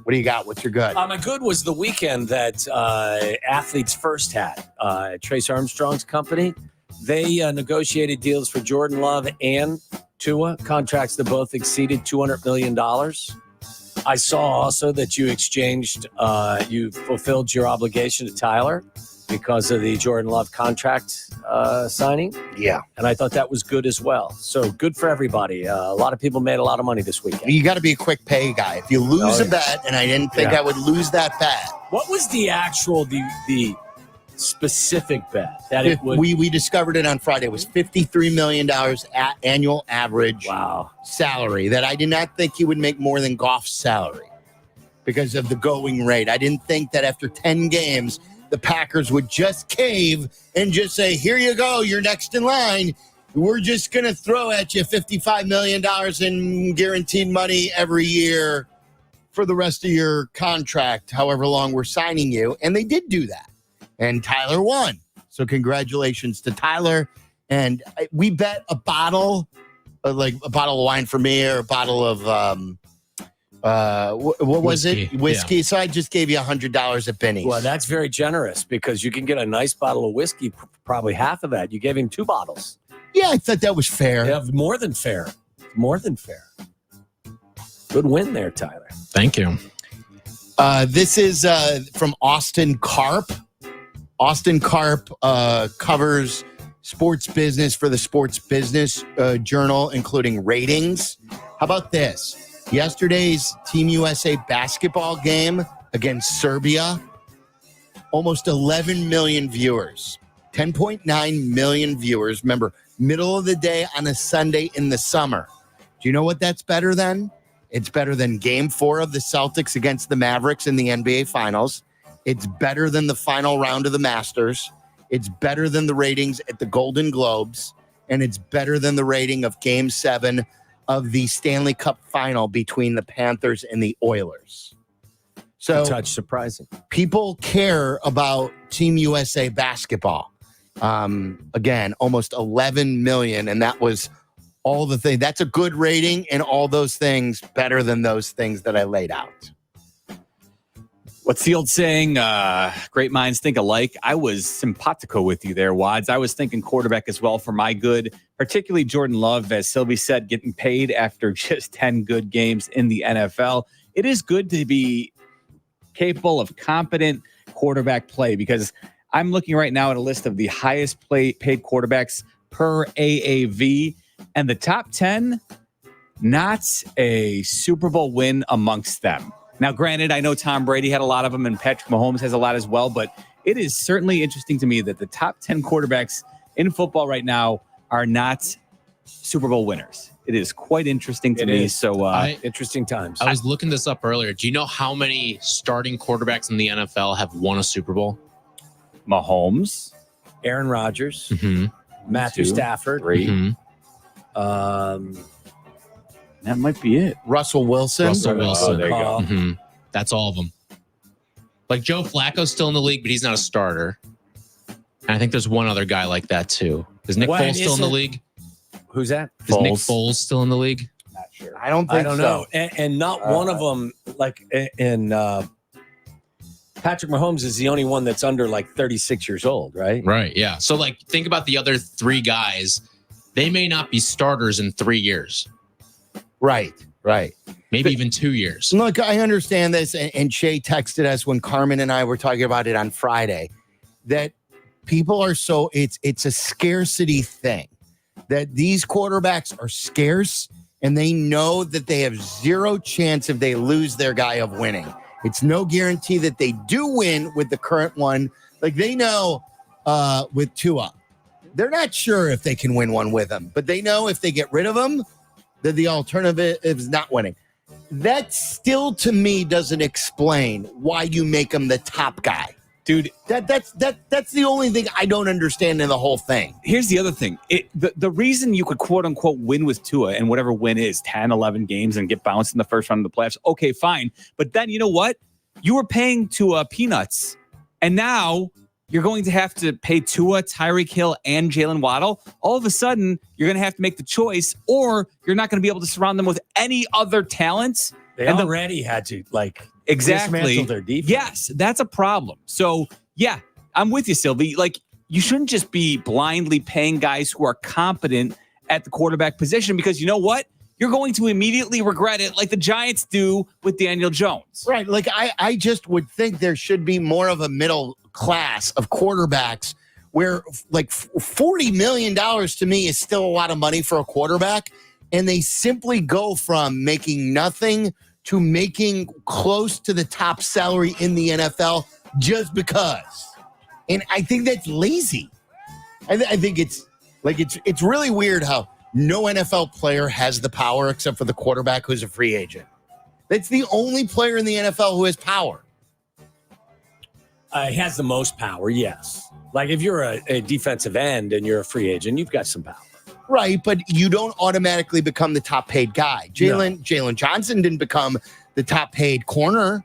What do you got? What's your good? My good was the weekend that Athletes First had. Trace Armstrong's company. They negotiated deals for Jordan Love and Tua, contracts that both exceeded $200 million. I saw also that you you fulfilled your obligation to Tyler because of the Jordan Love contract signing. Yeah. And I thought that was good as well. So good for everybody. A lot of people made a lot of money this weekend. You got to be a quick pay guy. If you lose a bet, and I didn't think I would lose that bet. What was the actual, the specific bet that it would? We discovered it on Friday. It was $53 million at annual average salary that I did not think he would make more than Goff's salary because of the going rate. I didn't think that after 10 games, the Packers would just cave and just say, here you go, you're next in line. We're just going to throw at you $55 million in guaranteed money every year for the rest of your contract, however long we're signing you. And they did do that. And Tyler won. So congratulations to Tyler. And we bet a bottle, like a bottle of wine for me or a bottle of, what was it? Whiskey. Yeah. So I just gave you $100 at Benny's. Well, that's very generous because you can get a nice bottle of whiskey, probably half of that. You gave him 2 bottles. Yeah, I thought that was fair. Yeah, more than fair. More than fair. Good win there, Tyler. Thank you. This is from Austin Karp. Austin Karp covers sports business for the Sports Business Journal, including ratings. How about this? Yesterday's Team USA basketball game against Serbia, almost 11 million viewers, 10.9 million viewers. Remember, middle of the day on a Sunday in the summer. Do you know what that's better than? It's better than Game 4 of the Celtics against the Mavericks in the NBA Finals. It's better than the final round of the Masters. It's better than the ratings at the Golden Globes. And it's better than the rating of Game 7 of the Stanley Cup final between the Panthers and the Oilers. So, a touch surprising. People care about Team USA basketball. Again, almost 11 million, and that was all the things. That's a good rating, and all those things better than those things that I laid out. What's the old saying? Great minds think alike. I was simpatico with you there, Wads. I was thinking quarterback as well for my good, particularly Jordan Love, as Silvy said, getting paid after just 10 good games in the NFL. It is good to be capable of competent quarterback play because I'm looking right now at a list of the highest paid quarterbacks per AAV, and the top 10, not a Super Bowl win amongst them. Now, granted, I know Tom Brady had a lot of them and Patrick Mahomes has a lot as well, but it is certainly interesting to me that the top 10 quarterbacks in football right now are not Super Bowl winners. It is quite interesting to me. So interesting times. I was looking this up earlier. Do you know how many starting quarterbacks in the NFL have won a Super Bowl? Mahomes, Aaron Rodgers, Matthew 2, Stafford, 3. That might be it. Russell Wilson. Russell Wilson. There you go. That's all of them. Like Joe Flacco's still in the league, but he's not a starter. And I think there's one other guy like that too. Is Nick Foles still in the league? Who's that? Is Nick Foles still in the league? Not sure. I don't think so. know. And not one of them, like in Patrick Mahomes is the only one that's under like 36 years old, right? Right, yeah. So like think about the other 3 guys. They may not be starters in 3 years. Right. Maybe even 2 years. Look, I understand this, and Shay texted us when Carmen and I were talking about it on Friday, that people are so, it's a scarcity thing, that these quarterbacks are scarce, and they know that they have zero chance if they lose their guy of winning. It's no guarantee that they do win with the current one. Like they know with Tua, they're not sure if they can win one with him, but they know if they get rid of him, that the alternative is not winning. That still, to me, doesn't explain why you make him the top guy. Dude, that's the only thing I don't understand in the whole thing. Here's the other thing. The reason you could quote unquote win with Tua, and whatever win is 10, 11 games and get bounced in the first round of the playoffs. Okay, fine. But then you know what? You were paying Tua peanuts, and now you're going to have to pay Tua, Tyreek Hill, and Jalen Waddle. All of a sudden, you're going to have to make the choice, or you're not going to be able to surround them with any other talent They And already had to exactly dismantle their defense. Yes, that's a problem. So yeah, I'm with you, Silvy. Like, you shouldn't just be blindly paying guys who are competent at the quarterback position, because you know what? You're going to immediately regret it, like the Giants do with Daniel Jones. Right. Like I just would think there should be more of a middle class of quarterbacks where like $40 million to me is still a lot of money for a quarterback. And they simply go from making nothing to making close to the top salary in the NFL just because. And I think that's lazy. I think it's really weird how no NFL player has the power except for the quarterback who's a free agent. That's the only player in the NFL who has power. He has the most power, yes. Like if you're a defensive end and you're a free agent, you've got some power. Right, but you don't automatically become the top paid guy. Jalen Johnson didn't become the top paid corner.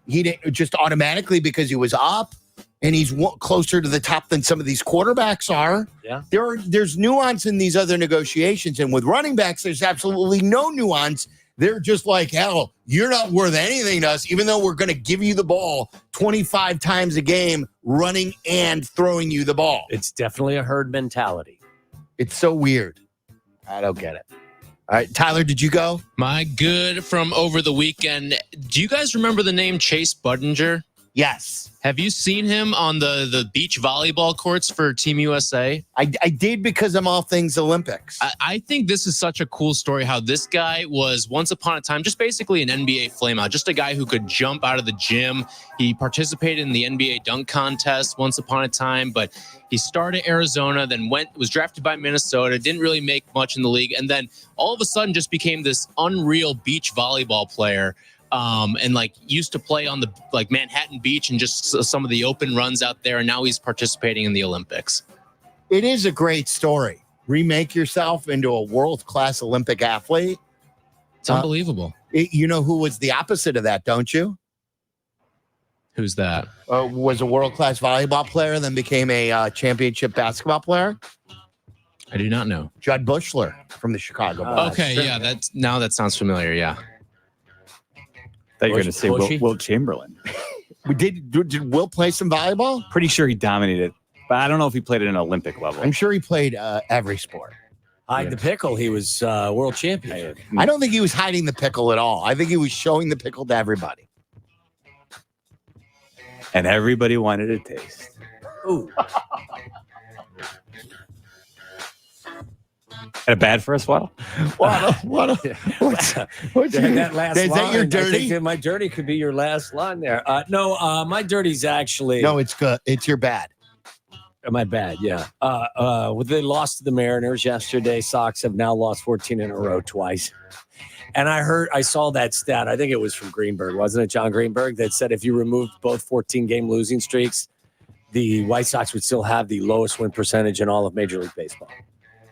He didn't just automatically because he was up and he's closer to the top than some of these quarterbacks are. Yeah. There's nuance in these other negotiations. And with running backs, there's absolutely no nuance. They're just like, hell, you're not worth anything to us, even though we're going to give you the ball 25 times a game, running and throwing you the ball. It's definitely a herd mentality. It's so weird. I don't get it. All right, Tyler, did you go? My good from over the weekend. Do you guys remember the name Chase Budinger? Yes. Have you seen him on the beach volleyball courts for Team USA? I did because I'm all things Olympics. I think this is such a cool story how this guy was once upon a time just basically an NBA flameout, just a guy who could jump out of the gym. He participated in the NBA dunk contest once upon a time, but he started Arizona, then was drafted by Minnesota, didn't really make much in the league, and then all of a sudden just became this unreal beach volleyball player. And used to play on the Manhattan Beach and just some of the open runs out there. And now he's participating in the Olympics. It is a great story. Remake yourself into a world-class Olympic athlete. It's unbelievable. You know who was the opposite of that, don't you? Who's that? Was a world-class volleyball player, then became a championship basketball player. I do not know. Judd Bushler from the Chicago Bulls. Okay, yeah, that sounds familiar. Yeah. I thought you were going to say Wilt Chamberlain. Did Wilt play some volleyball? Pretty sure he dominated, but I don't know if he played at an Olympic level. I'm sure he played every sport. Hide the pickle. He was world champion. I don't think he was hiding the pickle at all. I think he was showing the pickle to everybody. And everybody wanted a taste. Ooh. That bad for us, Waddle? Waddle. That last Is that your line, dirty? I think my dirty could be your last line there. No, my dirty's actually. No, it's good. It's your bad. My bad, yeah. They lost to the Mariners yesterday. Sox have now lost 14 in a row twice. And I saw that stat. I think it was from Greenberg, wasn't it, John Greenberg, that said if you removed both 14-game losing streaks, the White Sox would still have the lowest win percentage in all of Major League Baseball.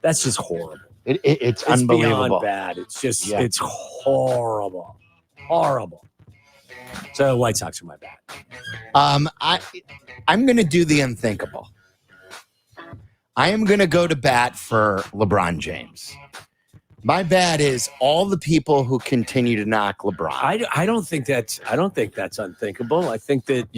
That's just horrible. It's unbelievable. Beyond bad. It's just, It's horrible. Horrible. So White Sox are my bad. I'm going to do the unthinkable. I am going to go to bat for LeBron James. My bad is all the people who continue to knock LeBron. I don't think that's unthinkable. I think that,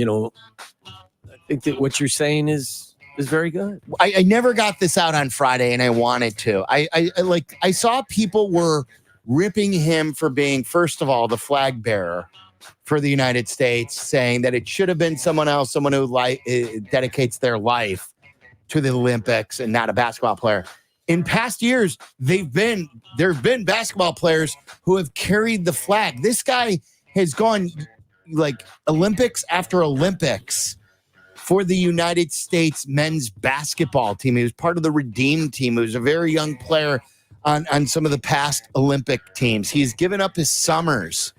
what you're saying is very good. I never got this out on Friday, and I wanted to. I saw people were ripping him for being, first of all, the flag bearer for the United States, saying that it should have been someone else, someone who dedicates their life to the Olympics and not a basketball player. In past years, there have been basketball players who have carried the flag. This guy has gone Olympics after Olympics for the United States men's basketball team. He was part of the Redeem team. He was a very young player on some of the past Olympic teams. He's given up his summers.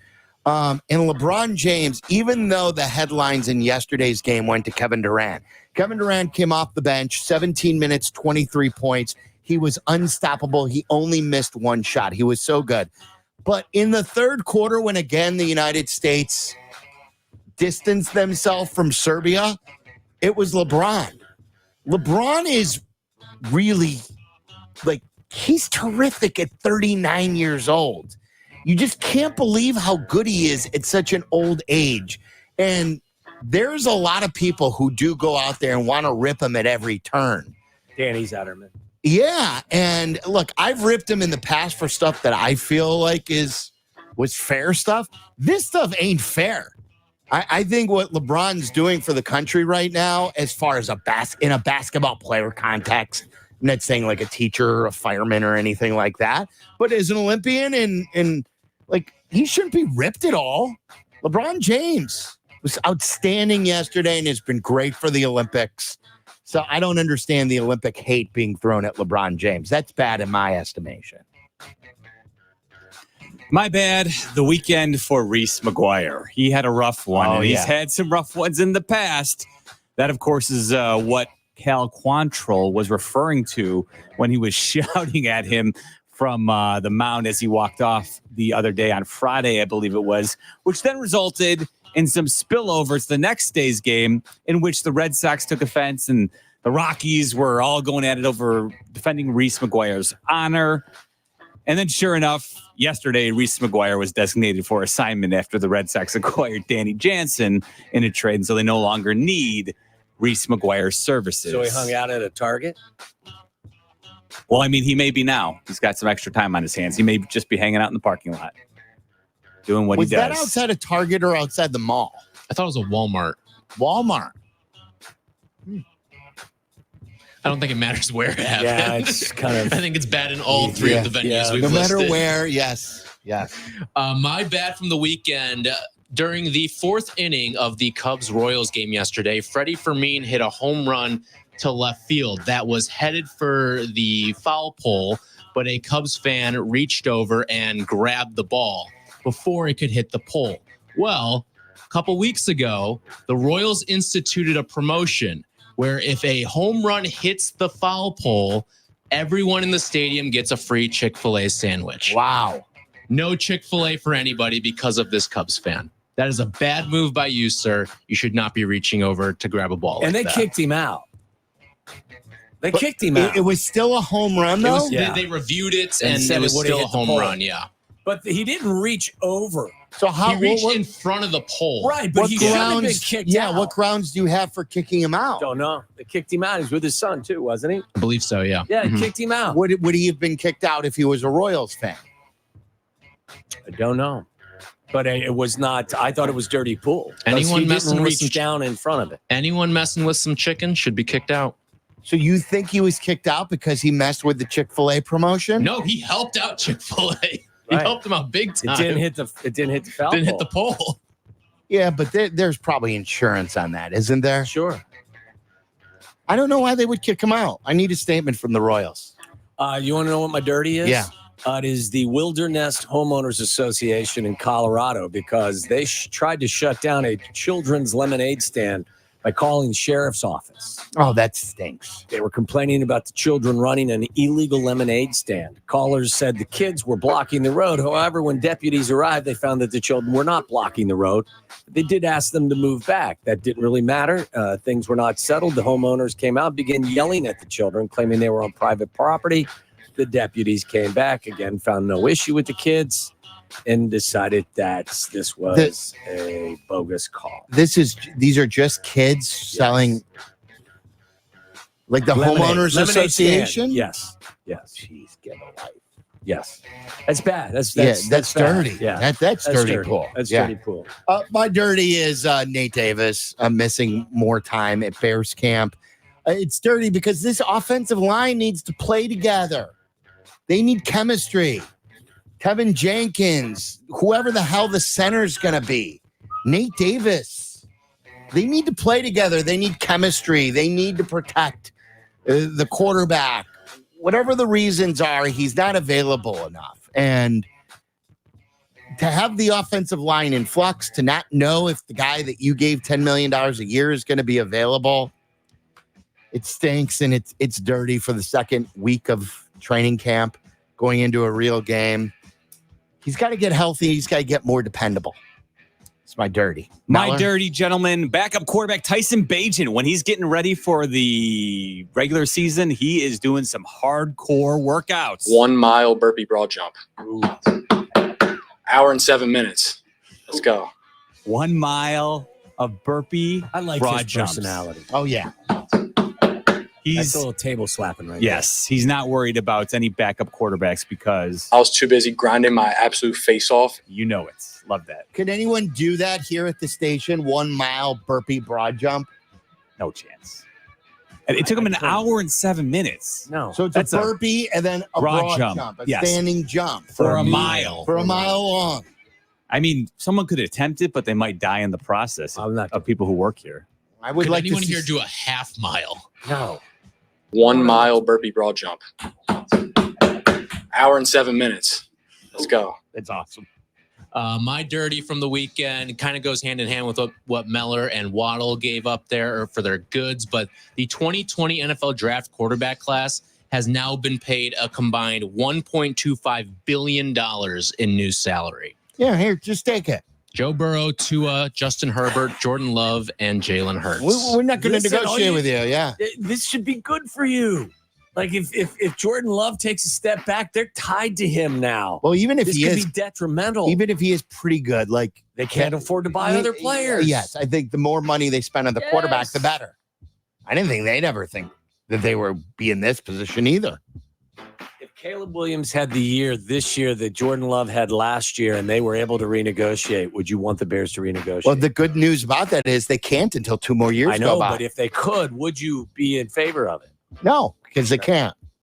And LeBron James, even though the headlines in yesterday's game went to Kevin Durant came off the bench, 17 minutes, 23 points. He was unstoppable. He only missed one shot. He was so good. But in the third quarter, when again the United States distanced themselves from Serbia, it was LeBron. LeBron is really, he's terrific at 39 years old. You just can't believe how good he is at such an old age. And there's a lot of people who do go out there and want to rip him at every turn. Danny Zetterman. Yeah, and look, I've ripped him in the past for stuff that I feel like was fair stuff. This stuff ain't fair. I think what LeBron's doing for the country right now, as far as in a basketball player context, I'm not saying like a teacher or a fireman or anything like that, but as an Olympian and like he shouldn't be ripped at all. LeBron James was outstanding yesterday and has been great for the Olympics. So I don't understand the Olympic hate being thrown at LeBron James. That's bad in my estimation. My bad. The weekend for Reese McGuire. He had a rough one, and he's had some rough ones in the past. That, of course, is what Cal Quantrill was referring to when he was shouting at him from the mound as he walked off the other day on Friday, I believe it was, which then resulted in some spillovers the next day's game in which the Red Sox took offense and the Rockies were all going at it over defending Reese McGuire's honor. And then sure enough, yesterday, Reese McGuire was designated for assignment after the Red Sox acquired Danny Jansen in a trade, and so they no longer need Reese McGuire's services. So he hung out at a Target? Well, I mean, he may be now. He's got some extra time on his hands. He may just be hanging out in the parking lot, doing what he does. Was that outside of Target or outside the mall? I thought it was a Walmart. Walmart. I don't think it matters where it happened. Yeah, it's kind of. I think it's bad in all three of the venues we've no matter listed. where, yes. My bad from the weekend. During the fourth inning of the Cubs-Royals game yesterday, Freddie Fermin hit a home run to left field that was headed for the foul pole, but a Cubs fan reached over and grabbed the ball before it could hit the pole. Well, a couple weeks ago, the Royals instituted a promotion where if a home run hits the foul pole, everyone in the stadium gets a free Chick-fil-A sandwich. Wow. No Chick-fil-A for anybody because of this Cubs fan. That is a bad move by you, sir. You should not be reaching over to grab a ball. And like they that. kicked him out. They kicked him out. It was still a home run, though? They reviewed it, and said it was it would've still a hit the home pole. run, yeah. But he didn't reach over. So how He reached in front of the pole. Right, but what he should have been grounds? kicked Yeah, out. what grounds do you have for kicking him out? Don't know. They kicked him out. He was with his son, too, wasn't he? I believe so, yeah. Yeah, he kicked him out. Would he have been kicked out if he was a Royals fan? I don't know. But it was not. I thought it was dirty pool. Anyone he messing didn't with reach some down in front of it. Anyone messing with some chicken should be kicked out. So you think he was kicked out because he messed with the Chick-fil-A promotion? No, he helped out Chick-fil-A. He Right. helped him out big time. It didn't hit the foul. Didn't hit pole. the pole. Yeah, but there's probably insurance on that, isn't there? Sure. I don't know why they would kick him out. I need a statement from the Royals. You want to know what my dirty is? Yeah. It is the Wilderness Homeowners Association in Colorado because they tried to shut down a children's lemonade stand by calling the sheriff's office. Oh, that stinks. They were complaining about the children running an illegal lemonade stand. Callers said the kids were blocking the road. However, when deputies arrived, they found that the children were not blocking the road. They did ask them to move back. That didn't really matter. Things were not settled. The homeowners came out, began yelling at the children, claiming they were on private property. The deputies came back again, found no issue with the kids, and decided that this was a bogus call. These are just kids selling, like the homeowners Lemonade association. stand. Yes. Jeez, get a life. Yes. That's bad. That's That's bad. dirty. Yeah. That's dirty pool. That's Yeah. dirty pool. My dirty is Nate Davis missing more time at Bears camp. It's dirty because this offensive line needs to play together. They need chemistry. Kevin Jenkins, whoever the hell the center's going to be, Nate Davis. They need to play together. They need chemistry. They need to protect the quarterback. Whatever the reasons are, he's not available enough. And to have the offensive line in flux, to not know if the guy that you gave $10 million a year is going to be available, it stinks, and it's dirty for the second week of training camp going into a real game. He's got to get healthy. He's got to get more dependable. It's my dirty. My Meller? dirty, gentleman, backup quarterback Tyson Bagent. When he's getting ready for the regular season, he is doing some hardcore workouts. 1 mile burpee broad jump. Hour and 7 minutes. Let's go. 1 mile of burpee. I like broad his jumps. personality. Oh yeah. That's He's a little table slapping right yes, he's not worried about any backup quarterbacks because I was too busy grinding my absolute face off. you know it. Love that. Can anyone do that here at the station? 1 mile burpee broad jump. No chance. And it took him an hour and 7 minutes. there. No. So it's That's a a burpee and then a broad jump, a Yes. standing jump For a mile. For a mile long. I mean, someone could attempt it, but they might die in the process I'm not. of people who work here. I would Could like anyone to see here do a half mile? No. 1 mile burpee broad jump. Hour and 7 minutes. Let's go. It's awesome. My dirty from the weekend kind of goes hand in hand with what Meller and Waddle gave up there for their goods. But the 2020 NFL draft quarterback class has now been paid a combined $1.25 billion in new salary. Yeah, here, just take it. Joe Burrow, Tua, Justin Herbert, Jordan Love, and Jalen Hurts. We're not going to Listen, all negotiate you- with you. Yeah. This should be good for you. Like if Jordan Love takes a step back, they're tied to him now. Well, even if This he could is, be detrimental. even if he is pretty good, like they can't afford to buy other players. Yes, I think the more money they spend on the quarterback, the better. I didn't think they'd ever think that they would be in this position either. If Caleb Williams had the year this year that Jordan Love had last year and they were able to renegotiate, would you want the Bears to renegotiate? Well, the good news about that is they can't until 2 more years I know, go by. but if they could, would you be in favor of it? No, because they can't.